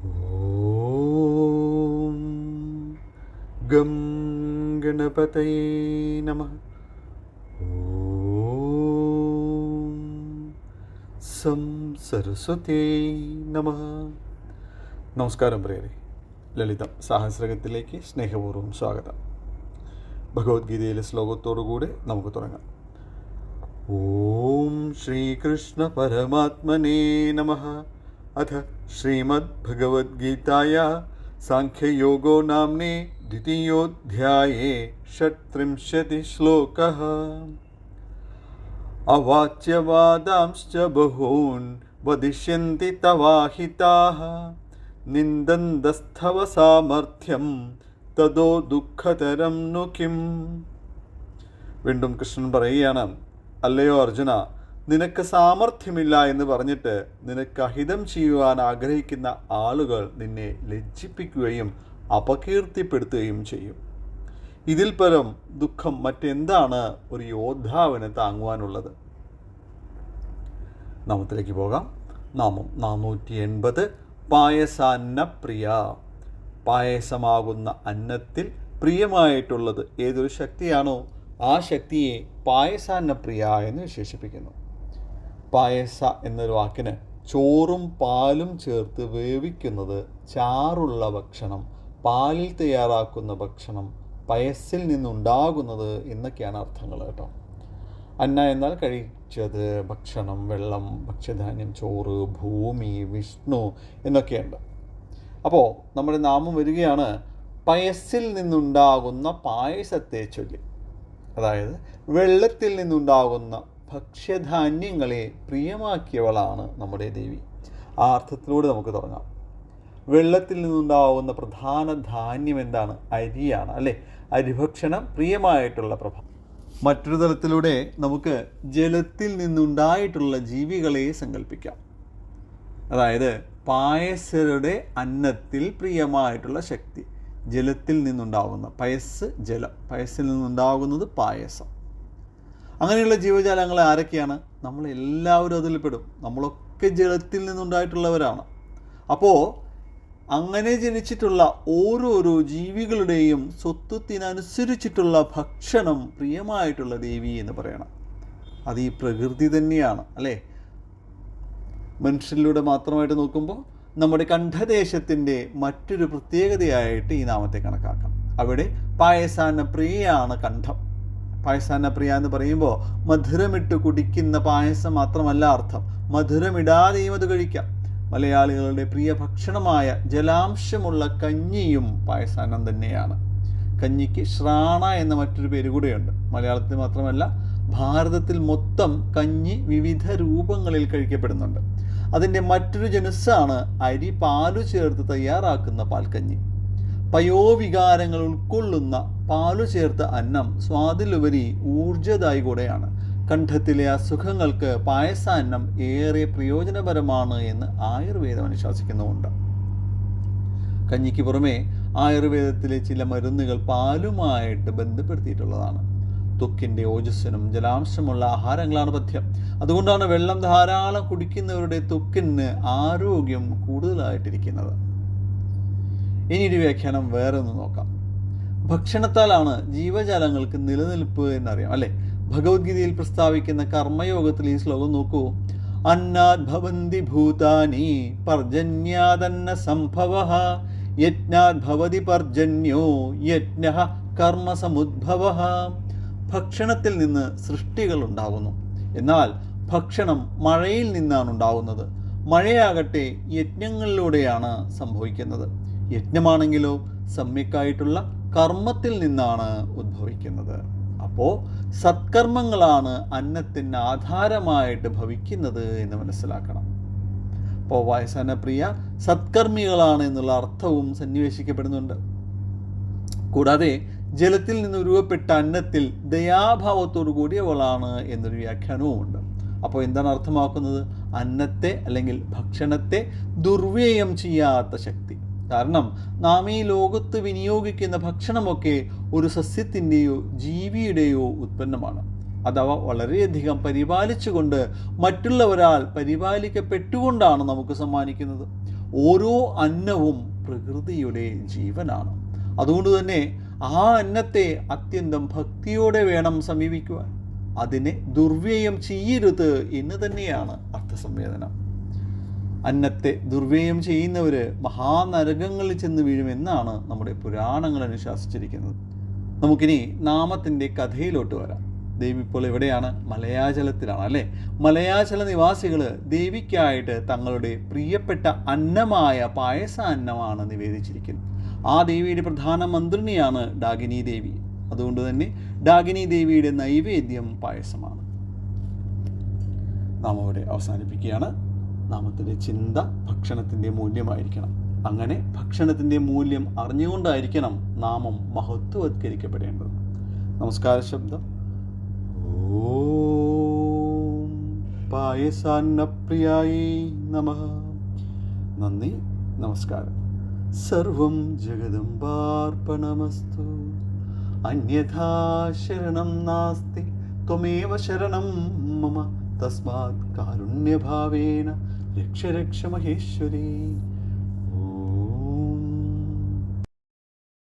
ഓം gum ഗണപതയേ നമഃ. ഓം some സരസ്വതേ നമഃ. നമസ്കാരം പ്രിയരെ, ലളിതം സഹസ്രകത്തിലേക്ക് സ്നേഹപൂർവ്വം സ്വാഗതം. ഭഗവത്ഗീതയിലെ ശ്ലോകത്തോടുകൂടെ നമുക്ക് തുടങ്ങാം. ഓം ശ്രീകൃഷ്ണ പരമാത്മനേ നമഃ. അഥ ശ്രീമദ്ഭഗവദ്ഗീതായ സാഖ്യയോഗോ നാമ്നേ ദ്വിതീയോധ്യായേ षट्त्रिंशति श्लोकः. अवाच्यवादांश्च बहून् वदिष्यन्ति तवाहिताः निन्दन्तस्तव सामर्थ्यं तदो ദുഃഖതരം नु किम्. വീണ്ടും കൃഷ്ണൻ പറയുകയാണ്, അല്ലയോ അർജുന, നിനക്ക് സാമർഥ്യമില്ല എന്ന് പറഞ്ഞിട്ട് നിനക്ക് അഹിതം ചെയ്യുവാൻ ആഗ്രഹിക്കുന്ന ആളുകൾ നിന്നെ ലജ്ജിപ്പിക്കുകയും അപകീർത്തിപ്പെടുത്തുകയും ചെയ്യും. ഇതിൽ പരം ദുഃഖം മറ്റെന്താണ് ഒരു യോദ്ധാവിന് താങ്ങുവാനുള്ളത്? നാമത്തിലേക്ക് പോകാം. നാമം 480. പായസാന്ന പ്രിയ. പായസമാകുന്ന അന്നത്തിൽ പ്രിയമായിട്ടുള്ളത് ഏതൊരു ശക്തിയാണോ ആ ശക്തിയെ പായസാന്ന പ്രിയ എന്ന് വിശേഷിപ്പിക്കുന്നു. പായസ എന്നൊരു വാക്കിന് ചോറും പാലും ചേർത്ത് വേവിക്കുന്നത്, ചാറുള്ള ഭക്ഷണം, പാലിൽ തയ്യാറാക്കുന്ന ഭക്ഷണം, പയസ്സിൽ നിന്നുണ്ടാകുന്നത് എന്നൊക്കെയാണ് അർത്ഥങ്ങൾ കേട്ടോ. അന്ന എന്നാൽ കഴിച്ചത്, ഭക്ഷണം, വെള്ളം, ഭക്ഷ്യധാന്യം, ചോറ്, ഭൂമി, വിഷ്ണു എന്നൊക്കെയുണ്ട്. അപ്പോൾ നമ്മുടെ നാമം വരികയാണ് പയസ്സിൽ നിന്നുണ്ടാകുന്ന പായസത്തെ ചൊല്ലി. അതായത് വെള്ളത്തിൽ നിന്നുണ്ടാകുന്ന ഭക്ഷ്യധാന്യങ്ങളെ പ്രിയമാക്കിയവളാണ് നമ്മുടെ ദേവി. ആ അർത്ഥത്തിലൂടെ നമുക്ക് തുടങ്ങാം. വെള്ളത്തിൽ നിന്നുണ്ടാകുന്ന പ്രധാന ധാന്യം എന്താണ്? അരിയാണ് അല്ലേ? അരിഭക്ഷണം പ്രിയമായിട്ടുള്ള പ്രഭ. മറ്റൊരു തലത്തിലൂടെ നമുക്ക് ജലത്തിൽ നിന്നുണ്ടായിട്ടുള്ള ജീവികളെ സങ്കല്പിക്കാം. അതായത് പായസരുടെ അന്നത്തിൽ പ്രിയമായിട്ടുള്ള ശക്തി, ജലത്തിൽ നിന്നുണ്ടാകുന്ന പയസ്, ജലം, പയസ്സിൽ നിന്നുണ്ടാകുന്നത് പായസം. അങ്ങനെയുള്ള ജീവജാലങ്ങൾ ആരൊക്കെയാണ്? നമ്മളെല്ലാവരും അതിൽ പെടും. നമ്മളൊക്കെ ജലത്തിൽ നിന്നുണ്ടായിട്ടുള്ളവരാണ്. അപ്പോൾ അങ്ങനെ ജനിച്ചിട്ടുള്ള ഓരോരോ ജീവികളുടെയും സ്വത്വത്തിനനുസരിച്ചിട്ടുള്ള ഭക്ഷണം പ്രിയമായിട്ടുള്ള ദേവി എന്ന് പറയണം. അത് ഈ പ്രകൃതി തന്നെയാണ് അല്ലേ? മനുഷ്യരിലൂടെ മാത്രമായിട്ട് നോക്കുമ്പോൾ നമ്മുടെ കണ്ഠദേശത്തിൻ്റെ മറ്റൊരു പ്രത്യേകതയായിട്ട് ഈ നാമത്തെ കണക്കാക്കാം. അവിടെ പായസാന പ്രിയയാണ് കണ്ഠം. പായസാന പ്രിയ എന്ന് പറയുമ്പോൾ മധുരമിട്ട് കുടിക്കുന്ന പായസം മാത്രമല്ല അർത്ഥം, മധുരമിടാതെയും അത് കഴിക്കാം. മലയാളികളുടെ പ്രിയ ഭക്ഷണമായ ജലാംശമുള്ള കഞ്ഞിയും പായസാനം തന്നെയാണ്. കഞ്ഞിക്ക് ശ്രാണ എന്ന മറ്റൊരു പേര് കൂടെയുണ്ട്. മലയാളത്തിൽ മാത്രമല്ല, ഭാരതത്തിൽ മൊത്തം കഞ്ഞി വിവിധ രൂപങ്ങളിൽ കഴിക്കപ്പെടുന്നുണ്ട്. അതിൻ്റെ മറ്റൊരു ജനുസ്സാണ് അരി പാലു ചേർത്ത് തയ്യാറാക്കുന്ന പാൽക്കഞ്ഞി. പയോവികാരങ്ങൾ ഉൾക്കൊള്ളുന്ന പാലു ചേർത്ത അന്നം സ്വാദിലുപരി ഊർജ്ജദായി കൂടെയാണ്. കണ്ഠത്തിലെ അസുഖങ്ങൾക്ക് പായസാന്നം ഏറെ പ്രയോജനപരമാണ് എന്ന് ആയുർവേദം അനുശാസിക്കുന്നുമുണ്ട്. കഞ്ഞിക്ക് പുറമെ ആയുർവേദത്തിലെ ചില മരുന്നുകൾ പാലുമായിട്ട് ബന്ധപ്പെടുത്തിയിട്ടുള്ളതാണ്. ത്വക്കിൻ്റെ ഓജസ്സിനും ജലാംശമുള്ള ആഹാരങ്ങളാണ് പഥ്യം. അതുകൊണ്ടാണ് വെള്ളം ധാരാളം കുടിക്കുന്നവരുടെ ത്വക്കിന് ആരോഗ്യം കൂടുതലായിട്ടിരിക്കുന്നത്. ഇനിയൊരു വ്യാഖ്യാനം വേറെ ഒന്ന് നോക്കാം. ഭക്ഷണത്താലാണ് ജീവജാലങ്ങൾക്ക് നിലനിൽപ്പ് എന്നറിയാം അല്ലേ? ഭഗവത്ഗീതയിൽ പ്രസ്താവിക്കുന്ന കർമ്മയോഗത്തിൽ ഈ ശ്ലോകം നോക്കൂ. അന്നാത് ഭവന്തി ഭൂതാനി പർജന്യാദന്ന സംഭവഃ യജ്ഞാത് ഭവതി പർജന്യോ യജ്ഞഃ കർമ്മസമുദ്ഭവഃ. ഭക്ഷണത്തിൽ നിന്ന് സൃഷ്ടികൾ ഉണ്ടാകുന്നു. എന്നാൽ ഭക്ഷണം മഴയിൽ നിന്നാണ് ഉണ്ടാകുന്നത്. മഴയാകട്ടെ യജ്ഞങ്ങളിലൂടെയാണ് സംഭവിക്കുന്നത്. യജ്ഞമാണെങ്കിലോ സമ്യക്കായിട്ടുള്ള കർമ്മത്തിൽ നിന്നാണ് ഉദ്ഭവിക്കുന്നത്. അപ്പോൾ സത്കർമ്മങ്ങളാണ് അന്നത്തിന് ആധാരമായിട്ട് ഭവിക്കുന്നത് എന്ന് മനസ്സിലാക്കണം. അപ്പോൾ പായസാന പ്രിയ സത്കർമ്മികളാണ് എന്നുള്ള അർത്ഥവും സന്നിവേശിക്കപ്പെടുന്നുണ്ട്. കൂടാതെ ജലത്തിൽ നിന്ന് രൂപപ്പെട്ട അന്നത്തിൽ ദയാഭാവത്തോടു കൂടിയവളാണ് എന്നൊരു വ്യാഖ്യാനവുമുണ്ട്. അപ്പോൾ എന്താണ് അർത്ഥമാക്കുന്നത്? അന്നത്തെ അല്ലെങ്കിൽ ഭക്ഷണത്തെ ദുർവ്യയം ചെയ്യാത്ത ശക്തി. കാരണം നാം ഈ ലോകത്ത് വിനിയോഗിക്കുന്ന ഭക്ഷണമൊക്കെ ഒരു സസ്യത്തിൻ്റെയോ ജീവിയുടെയോ ഉത്പന്നമാണ്. അഥവാ വളരെയധികം പരിപാലിച്ചുകൊണ്ട് മറ്റുള്ളവരാൽ പരിപാലിക്കപ്പെട്ടുകൊണ്ടാണ് നമുക്ക് സമ്മാനിക്കുന്നത്. ഓരോ അന്നവും പ്രകൃതിയുടെ ജീവനാണ്. അതുകൊണ്ട് തന്നെ ആ അന്നത്തെ അത്യന്തം ഭക്തിയോടെ വേണം സമീപിക്കുവാൻ. അതിനെ ദുർവ്യയം ചെയ്യരുത് എന്ന് തന്നെയാണ് അർത്ഥസംവേദനം. അന്നത്തെ ദുർവ്യയം ചെയ്യുന്നവർ മഹാനരകങ്ങളിൽ ചെന്ന് വീഴുമെന്നാണ് നമ്മുടെ പുരാണങ്ങൾ അനുശാസിച്ചിരിക്കുന്നത്. നമുക്കിനി നാമത്തിൻ്റെ കഥയിലോട്ട് വരാം. ദേവി ഇപ്പോൾ എവിടെയാണ്? മലയാചലത്തിലാണ് അല്ലേ? മലയാചല നിവാസികൾ ദേവിക്കായിട്ട് തങ്ങളുടെ പ്രിയപ്പെട്ട അന്നമായ പായസാന്നമാണ് നിവേദിച്ചിരിക്കുന്നത്. ആ ദേവിയുടെ പ്രധാന മന്ത്രിണിയാണ് ഡാകിനി ദേവി. അതുകൊണ്ട് തന്നെ ഡാകിനി ദേവിയുടെ നൈവേദ്യം പായസമാണ്. നാം അവിടെ അവസാനിപ്പിക്കുകയാണ്. നാമത്തിൻ്റെ ചിന്ത ഭക്ഷണത്തിൻ്റെ മൂല്യമായിരിക്കണം. അങ്ങനെ ഭക്ഷണത്തിൻ്റെ മൂല്യം അറിഞ്ഞുകൊണ്ടായിരിക്കണം നാമം മഹത്വവത്കരിക്കപ്പെടേണ്ടത്. നമസ്കാര ശബ്ദം. ഓം പായസാന്നപ്രിയായേ നമഃ. നന്ദി, നമസ്കാരം. സർവം ജഗദംബാർപ്പണമസ്തു. അന്യഥാ ശരണം നാസ്തി ത്വമേവ ശരണം മമ. തസ്മാത് കാരുണ്യഭാവേന രക്ഷ രക്ഷ മഹേശ്വരി.